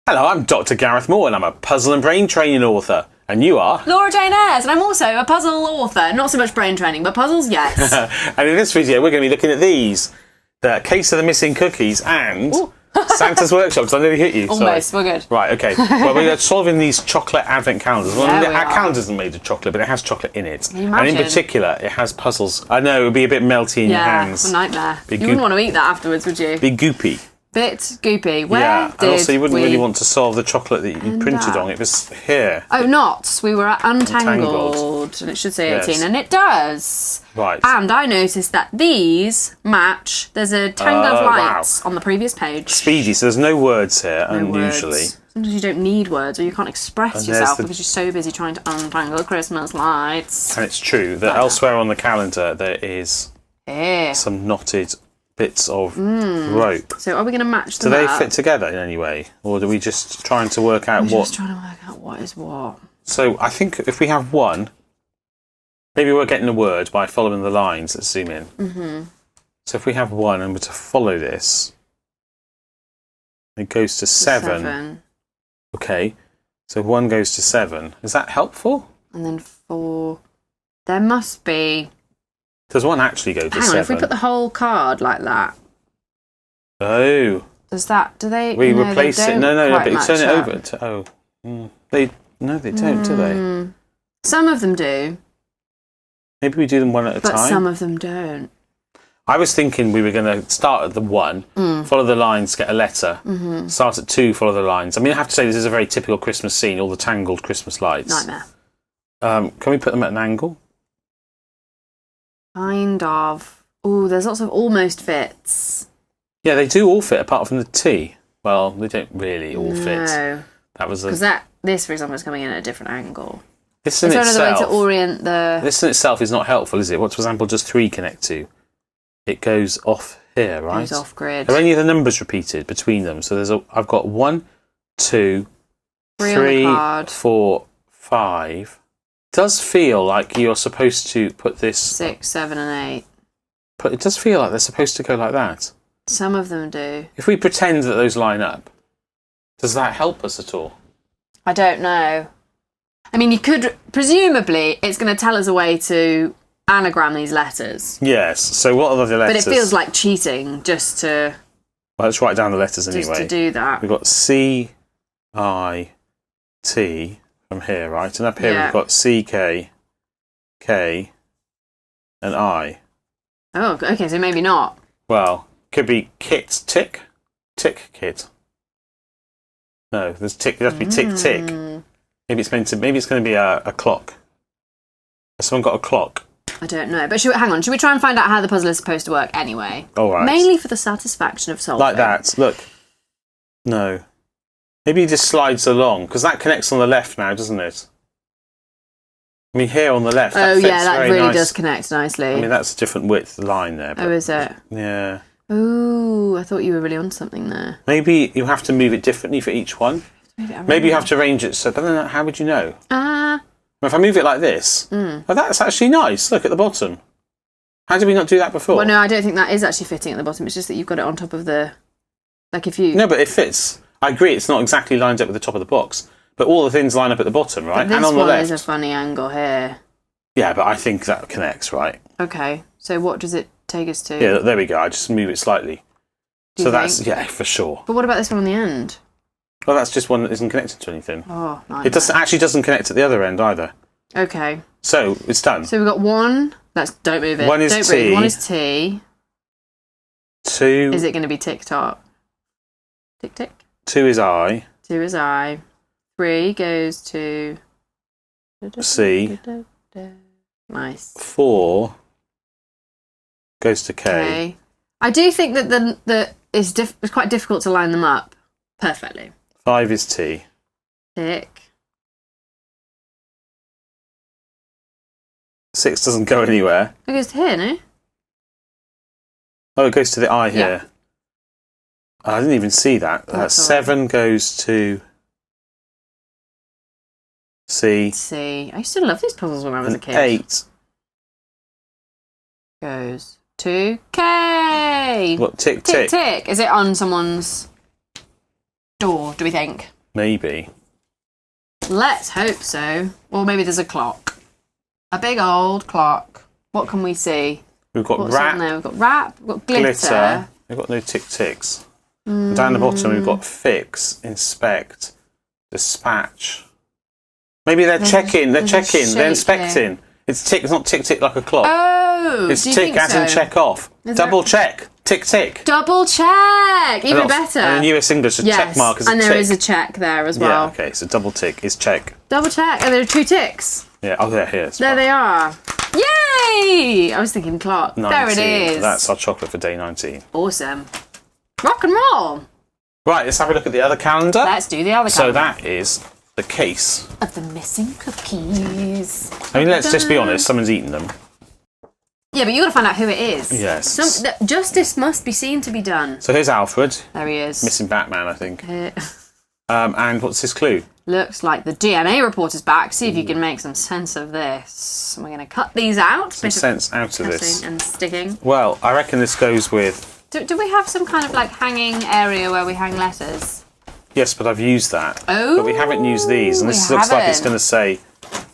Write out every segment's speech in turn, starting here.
Hello, I'm Dr. Gareth Moore and I'm a puzzle and brain training author. And you are? Laura Jane Ayres, and I'm also a puzzle author. Not so much brain training, but puzzles, yes. And in this video, we're going to be looking at these. The Case of the Missing Cookies and Santa's Workshop, because I nearly hit you. Almost, sorry. we're good. Right, okay. Well, we're solving these chocolate advent calendars. Well, Yeah, our calendar isn't made of chocolate, but it has chocolate in it. Can you And imagine? in particular, it has puzzles. I know, it would be a bit melty in your hands. Yeah, a nightmare. Be You wouldn't want to eat that afterwards, would you? Be goopy. Bit goopy. Where Yeah, did and also you wouldn't we really want to solve the chocolate that you end printed up? on. It was here. Oh, not. We were at Untangled. Untangled, and it should say Yes. 18, and it does. Right. And I noticed that these match. There's a tangle of lights on the previous page. Speedy, so there's no words here, No unusually. words. Sometimes you don't need words, or you can't express And yourself there's because you're so busy trying to untangle Christmas lights. And it's true that elsewhere on the calendar there is Here. some knotted bits of rope. So are we going to match Do them they up? fit together in any way? Or are we just trying to work out I'm what... just trying to work out what is what. So I think if we have one, maybe we're getting a word by following the lines. Let's zoom in. Mm-hmm. So if we have one and we're to follow this, it goes to 7. Okay, so 1 goes to 7. Is that helpful? And then 4. There must be... Does 1 actually go to Hang 7? on, if we put the whole card like that, does that... Do they... we no, replace they it? don't No, quite but you match turn it up. over to... they don't, do they? Some of them do, Maybe we do them one at a but time. some of them don't. I was thinking we were going to start at the 1, follow the lines, get a letter, start at 2, follow the lines. I mean, I have to say this is a very typical Christmas scene, all the tangled Christmas lights. Nightmare. Can we put them at an angle? Kind of. Oh, there's lots of almost fits. Yeah, they do all fit apart from the T. Well, they don't really all fit. No. That was Because this, for example, is coming in at a different angle. This in Is there itself. another way to orient the... This in itself is not helpful, is it? What, for example, does 3 connect to? It goes off here, right? Goes off grid. Are any of the numbers repeated between them? So I've got 1, 2, 3 3, on the card. 4, 5. Does feel like you're supposed to put this... 6, 7 and 8. But it does feel like they're supposed to go like that. Some of them do. If we pretend that those line up, does that help us at all? I don't know. I mean, you could... Presumably, it's going to tell us a way to anagram these letters. Yes. So what are the But letters? it feels like cheating just to... Well, let's write down the letters anyway. Just to do that. We've got C, I, T from here, right? And up here Yeah. we've got C, K, K, and I. Oh, okay, so maybe not. Well, could be kit, tick, tick, kit. No, there's tick. There has to be tick, tick. Maybe it's going to be a clock. Has someone got a clock? I don't know. But hang on, should we try and find out how the puzzle is supposed to work anyway? All right. Mainly for the satisfaction of solving. Like that. Look. No. Maybe he just slides along, because that connects on the left now, doesn't it? I mean, here on the left, that Oh, fits yeah, that very really nice. does connect nicely. I mean, that's a different width line there. But Oh, is it? yeah. Ooh, I thought you were really on something there. Maybe you have to move it differently for each one. Maybe you have to arrange it so... But then how would you know? If I move it like this... Oh, that's actually nice. Look at the bottom. How did we not do that before? Well, no, I don't think that is actually fitting at the bottom. It's just that you've got it on top of the... Like if you... No, but it fits. I agree, it's not exactly lined up with the top of the box. But all the things line up at the bottom, right? But this and on the one left. is a funny angle here. Yeah, but I think that connects, right? Okay, so what does it take us to? Yeah, there we go. I just move it slightly. Do So you that's... think? Yeah, for sure. But what about this one on the end? Well, that's just one that isn't connected to anything. Oh, nice. It actually doesn't connect at the other end either. Okay. So, it's done. So we've got 1. Don't move it. One is don't T. breathe. 1 is T. 2... Is it going to be tick-tock? Tick-tick. 2 is I. 2 is I. 3 goes to... C. Nice. 4 goes to K. Okay. I do think that it's quite difficult to line them up perfectly. 5 is T. Tick. 6 doesn't go anywhere. It goes to here, no? Oh, it goes to the I Yeah. here. I didn't even see that. That's all 7 goes to C. C. I used to love these puzzles when I was a And kid. 8 goes to K. What, tick, Tick, tick? tick. Is it on someone's... door, do we think? Maybe. Let's hope so. Or maybe there's a clock. A big old clock. What can we see? We've got What's on there? We've got wrap, we've got glitter. We've got no tick-ticks. Down the bottom, we've got fix, inspect, dispatch. Maybe they're checking. They're checking. They're inspecting. It's tick. It's not tick-tick like a clock. Oh, it's do you tick think as in check off. Double check. Tick-tick. Double check. Even better. And in US English, a check mark is a tick. And there is a check there as well. Yeah, okay. So double tick is check. Double check. And there are 2 ticks. Yeah. Oh, they're here. There they are. Yay! I was thinking clock. 19. There it is. That's our chocolate for day 19. Awesome. Rock and roll. Right, let's have a look at the other calendar. Let's do the other calendar. So that is the case of the missing cookies. I mean, let's just be honest. Someone's eaten them. Yeah, but you got to find out who it is. Yes. Justice must be seen to be done. So here's Alfred. There he is. Missing Batman, I think. And what's his clue? Looks like the DNA report is back. See if you can make some sense of this. We're going to cut these out. Some sense out of this. And sticking. Well, I reckon this goes with... Do we have some kind of like hanging area where we hang letters? Yes, but I've used that. Oh. But we haven't used these. And this looks like it's going to say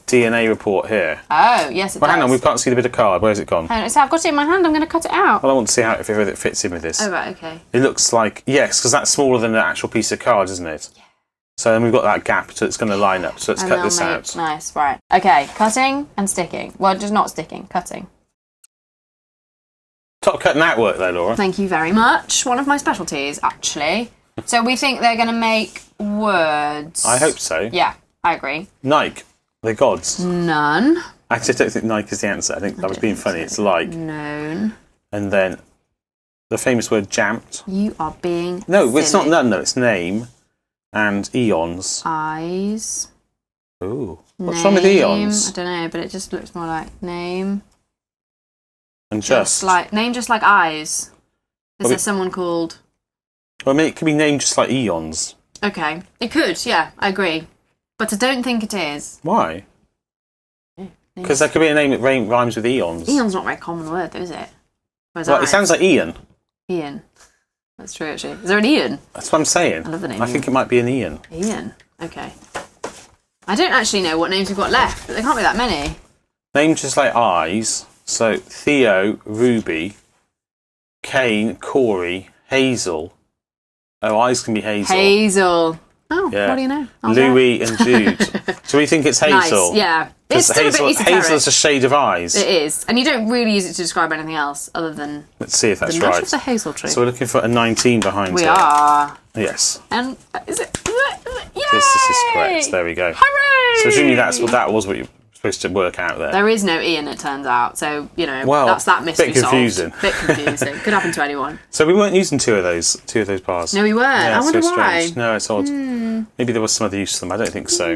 DNA report here. Oh, yes, it does. Hang on, we can't see the bit of card. Where's it gone? Hang on, so I've got it in my hand. I'm going to cut it out. Well, I want to see how if it fits in with this. Oh, right, okay. It looks like... Yes, because that's smaller than the actual piece of card, isn't it? Yeah. So then we've got that gap, so it's going to line up. So let's cut this out. Nice, right. Okay, cutting and sticking. Well, just not sticking, cutting. Top cutting out work there, Laura. Thank you very much. One of my specialties, actually. So we think they're going to make words. I hope so. Yeah, I agree. Nike, the gods. None. Actually, I don't think Nike is the answer. I think that was being funny. It's like. Known. And then the famous word jamped. You are being No, silly. it's not none, no. It's name and eons. Eyes. Ooh. What's wrong with eons? I don't know, but it just looks more like name. And just. Name just like eyes. Is there someone called... Well, I mean, it could be named just like eons. Okay. It could, yeah, I agree. But I don't think it is. Why? Because there could be a name that rhymes with eons. Eon's not a very common word, though, is it? Well, it sounds like Ian. Ian. That's true, actually. Is there an Ian? That's what I'm saying. I love the name I think it might be an Ian. Ian. Okay. I don't actually know what names we've got left, but there can't be that many. Name just like eyes. So Theo, Ruby, Kane, Corey, Hazel. Oh, eyes can be Hazel. Hazel. Oh, yeah. What do you know? Louis and Jude. So we think it's Hazel. Nice, yeah. It's still a bit esoteric. Hazel's a shade of eyes. It is. And you don't really use it to describe anything else other than... Let's see if that's the right. nut of the hazel tree. So we're looking for a 19 behind We here. are. Yes. And is it... Yay! This is correct. There we go. Hooray! So presumably that was what you were supposed to work out there. There is no Ian, it turns out. So, you know, that's that mystery bit confusing. Solved. Bit confusing. Could happen to anyone. So we weren't using two of those bars. No, we weren't. Yeah, I wonder so why. Strange. No, it's odd. Maybe there was some other use to them. I don't think so.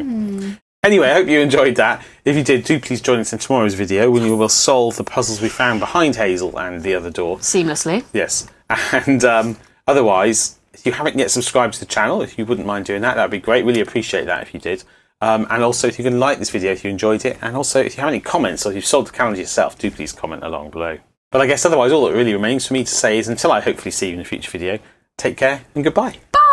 Anyway, I hope you enjoyed that. If you did, do please join us in tomorrow's video when we will solve the puzzles we found behind Hazel and the other door. Seamlessly. Yes. And otherwise, if you haven't yet subscribed to the channel, if you wouldn't mind doing that, that'd be great. Really appreciate that if you did. And also, if you can like this video if you enjoyed it. And also, if you have any comments or if you've solved the calendar yourself, do please comment along below. But I guess otherwise, all that really remains for me to say is until I hopefully see you in a future video, take care and goodbye. Bye!